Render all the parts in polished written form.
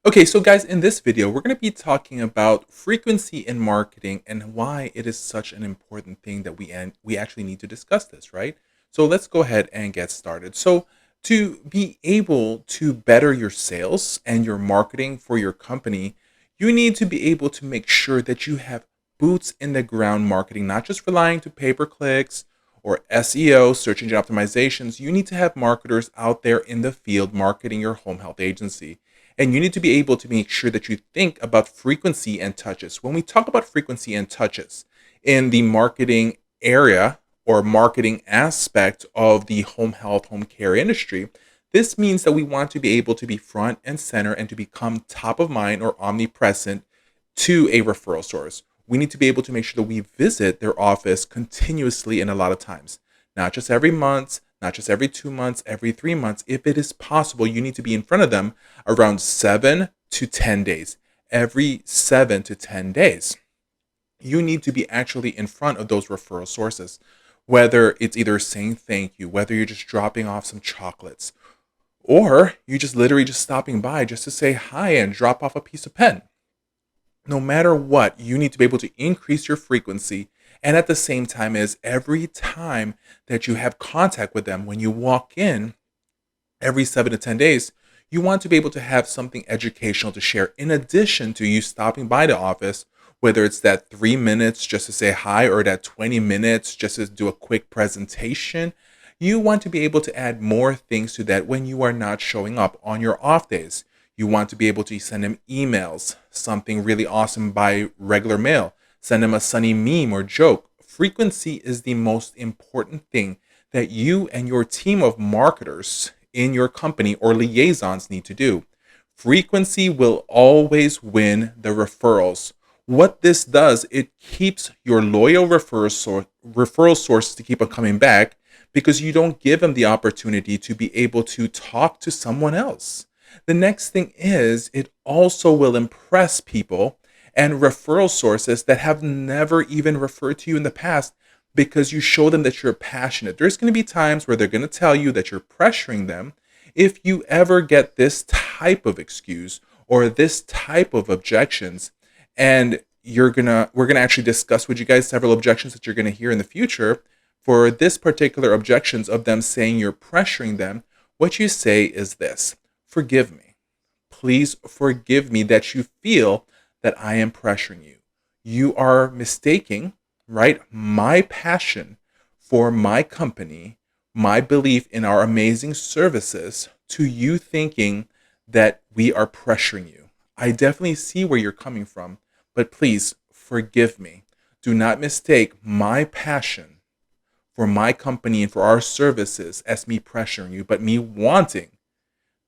Okay, so guys, in this video, we're going to be talking about frequency in marketing and why it is such an important thing that we actually need to discuss this, right? So let's go ahead and get started. So to be able to better your sales and your marketing for your company, you need to be able to make sure that you have boots in the ground marketing, not just relying to pay per clicks or SEO, search engine optimizations. You need to have marketers out there in the field marketing your home health agency. And you need to be able to make sure that you think about frequency and touches. When we talk about frequency and touches in the marketing area or marketing aspect of the home health, home care industry, this means that we want to be able to be front and center and to become top of mind or omnipresent to a referral source. We need to be able to make sure that we visit their office continuously and a lot of times, not just every month, not just every 2 months, every 3 months. If it is possible, you need to be in front of them around 7 to 10 days. Every 7 to 10 days, you need to be actually in front of those referral sources. Whether it's either saying thank you, whether you're just dropping off some chocolates, or you just literally just stopping by just to say hi and drop off a piece of pen. No matter what, you need to be able to increase your frequency. And at the same time, is every time that you have contact with them, when you walk in every 7 to 10 days, you want to be able to have something educational to share in addition to you stopping by the office, whether it's that 3 minutes just to say hi or that 20 minutes just to do a quick presentation. You want to be able to add more things to that when you are not showing up on your off days. You want to be able to send them emails, something really awesome by regular mail, send them a sunny meme or joke. Frequency is the most important thing that you and your team of marketers in your company or liaisons need to do. Frequency will always win the referrals. What this does, it keeps your loyal referral sources to keep on coming back because you don't give them the opportunity to be able to talk to someone else. The next thing is it also will impress people and referral sources that have never even referred to you in the past because you show them that you're passionate. There's going to be times where they're going to tell you that you're pressuring them. If you ever get this type of excuse or this type of objections, and we're gonna actually discuss with you guys several objections that you're gonna hear in the future. For this particular objections of them saying you're pressuring them, what you say is this: forgive me. Please forgive me that you feel that I am pressuring you. You are mistaking, right, my passion for my company, my belief in our amazing services, to you thinking that we are pressuring you. I definitely see where you're coming from, but please forgive me. Do not mistake my passion for my company and for our services as me pressuring you, but me wanting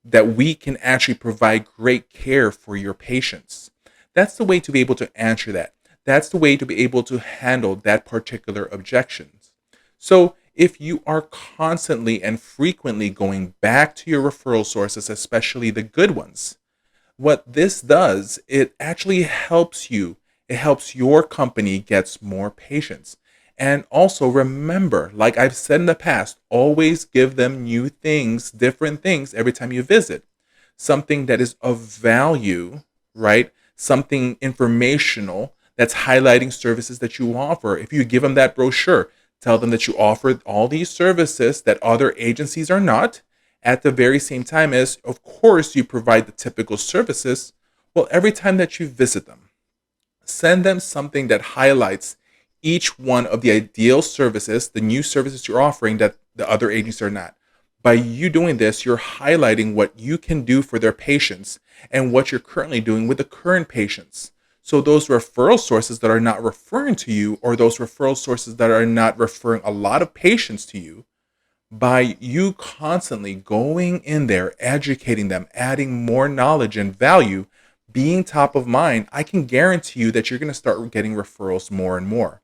that we can actually provide great care for your patients. That's the way to be able to answer that. That's the way to be able to handle that particular objections. So if you are constantly and frequently going back to your referral sources, especially the good ones, what this does, it actually helps you. It helps your company gets more patients. And also remember, like I've said in the past, always give them new things, different things every time you visit. Something that is of value, right? Something informational that's highlighting services that you offer. If you give them that brochure, tell them that you offer all these services that other agencies are not, at the very same time as, of course, you provide the typical services. Well, every time that you visit them, send them something that highlights each one of the ideal services, the new services you're offering that the other agencies are not. By you doing this, you're highlighting what you can do for their patients and what you're currently doing with the current patients. So those referral sources that are not referring to you, or those referral sources that are not referring a lot of patients to you, by you constantly going in there, educating them, adding more knowledge and value, being top of mind, I can guarantee you that you're going to start getting referrals more and more.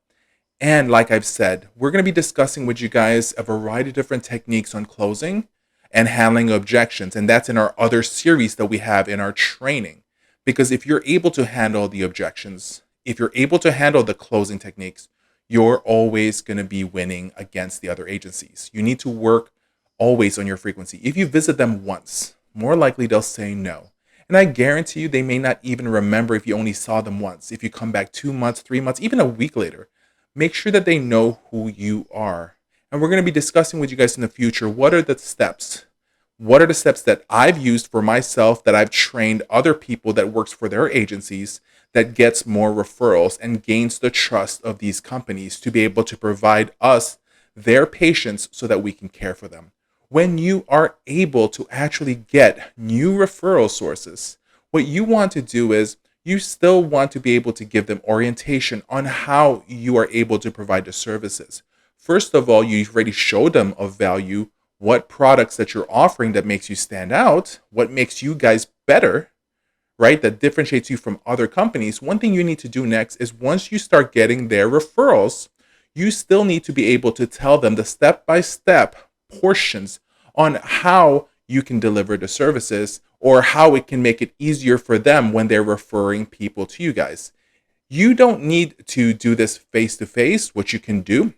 And like I've said, we're going to be discussing with you guys a variety of different techniques on closing and handling objections. And that's in our other series that we have in our training. Because if you're able to handle the objections, if you're able to handle the closing techniques, you're always going to be winning against the other agencies. You need to work always on your frequency. If you visit them once, more likely they'll say no. And I guarantee you they may not even remember if you only saw them once. If you come back 2 months, 3 months, even a week later, make sure that they know who you are. And we're going to be discussing with you guys in the future what are the steps? What are the steps that I've used for myself, that I've trained other people that works for their agencies, that gets more referrals and gains the trust of these companies to be able to provide us their patients so that we can care for them. When you are able to actually get new referral sources, what you want to do is you still want to be able to give them orientation on how you are able to provide the services. First of all, you've already showed them of value what products that you're offering that makes you stand out, what makes you guys better, right? That differentiates you from other companies. One thing you need to do next is once you start getting their referrals, you still need to be able to tell them the step-by-step portions on how you can deliver the services or how it can make it easier for them when they're referring people to you guys. You don't need to do this face to face. What you can do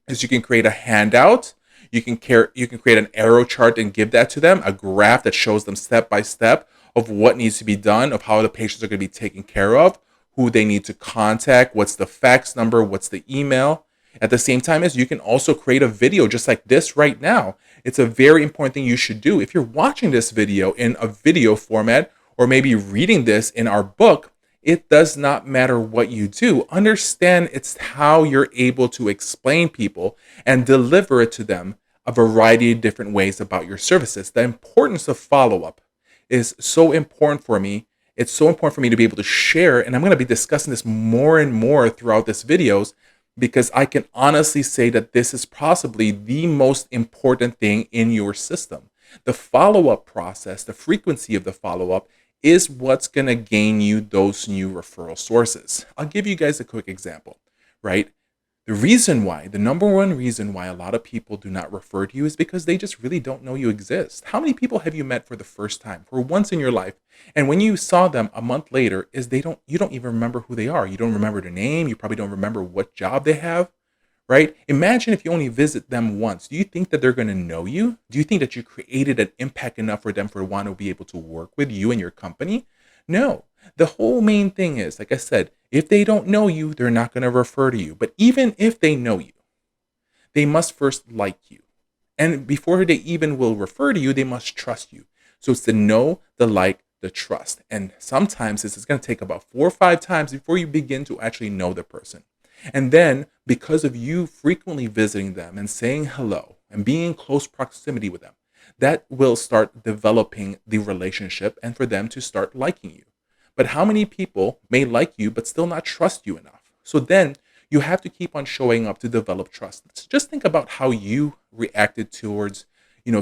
is you can create a handout. You can create an arrow chart and give that to them, a graph that shows them step by step of what needs to be done, of how the patients are going to be taken care of, who they need to contact, what's the fax number, what's the email. At the same time as you can also create a video just like this right now. It's a very important thing you should do. If you're watching this video in a video format or maybe reading this in our book, it does not matter what you do. Understand it's how you're able to explain people and deliver it to them a variety of different ways about your services. The importance of follow-up is so important for me. It's so important for me to be able to share, and I'm going to be discussing this more and more throughout this videos because I can honestly say that this is possibly the most important thing in your system. The follow-up process, the frequency of the follow-up is what's going to gain you those new referral sources. I'll give you guys a quick example, right? The number one reason why a lot of people do not refer to you is because they just really don't know you exist. How many people have you met for the first time, for once in your life, and when you saw them a month later, you don't even remember who they are. You don't remember their name. You probably don't remember what job they have, right? Imagine if you only visit them once. Do you think that they're going to know you? Do you think that you created an impact enough for them to want to be able to work with you and your company? No. The whole main thing is, like I said, if they don't know you, they're not going to refer to you. But even if they know you, they must first like you. And before they even will refer to you, they must trust you. So it's the know, the like, the trust. And sometimes it's going to take about 4 or 5 times before you begin to actually know the person. And then because of you frequently visiting them and saying hello and being in close proximity with them, that will start developing the relationship and for them to start liking you. But how many people may like you but still not trust you enough? So then you have to keep on showing up to develop trust. Just think about how you reacted towards,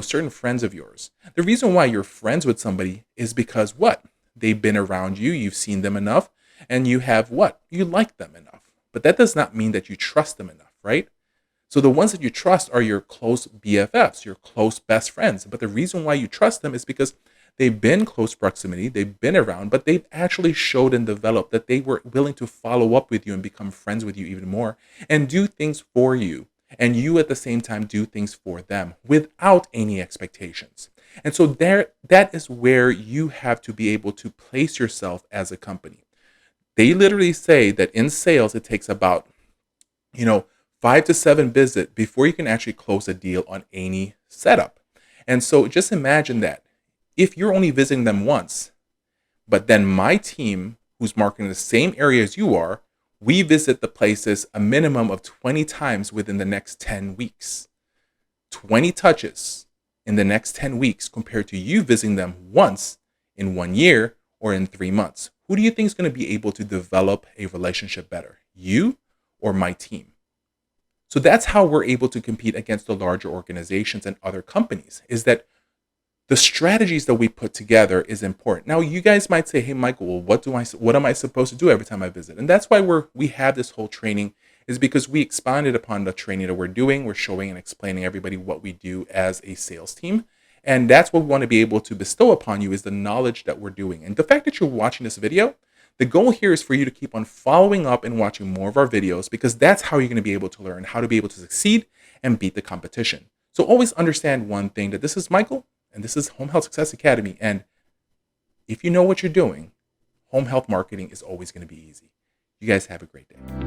certain friends of yours. The reason why you're friends with somebody is because what? They've been around you, you've seen them enough, and you have what? You like them enough. But that does not mean that you trust them enough, right? So the ones that you trust are your close BFFs, your close best friends. But the reason why you trust them is because they've been close proximity, they've been around, but they've actually showed and developed that they were willing to follow up with you and become friends with you even more and do things for you. And you at the same time do things for them without any expectations. And so that is where you have to be able to place yourself as a company. They literally say that in sales, it takes about, 5 to 7 visits before you can actually close a deal on any setup. And so just imagine that if you're only visiting them once, but then my team, who's marketing the same area as you are, we visit the places a minimum of 20 times within the next 10 weeks. 20 touches in the next 10 weeks compared to you visiting them once in 1 year or in 3 months. Who do you think is going to be able to develop a relationship better? You or my team? So that's how we're able to compete against the larger organizations and other companies, is that the strategies that we put together is important. Now, you guys might say, hey, Michael, well, what am I supposed to do every time I visit? And that's why we have this whole training, is because we expanded upon the training that we're doing. We're showing and explaining everybody what we do as a sales team. And that's what we want to be able to bestow upon you, is the knowledge that we're doing. And the fact that you're watching this video, the goal here is for you to keep on following up and watching more of our videos, because that's how you're going to be able to learn how to be able to succeed and beat the competition. So always understand one thing, that this is Michael, and this is Home Health Success Academy. And If you know what you're doing, home health marketing is always going to be easy. You guys have a great day.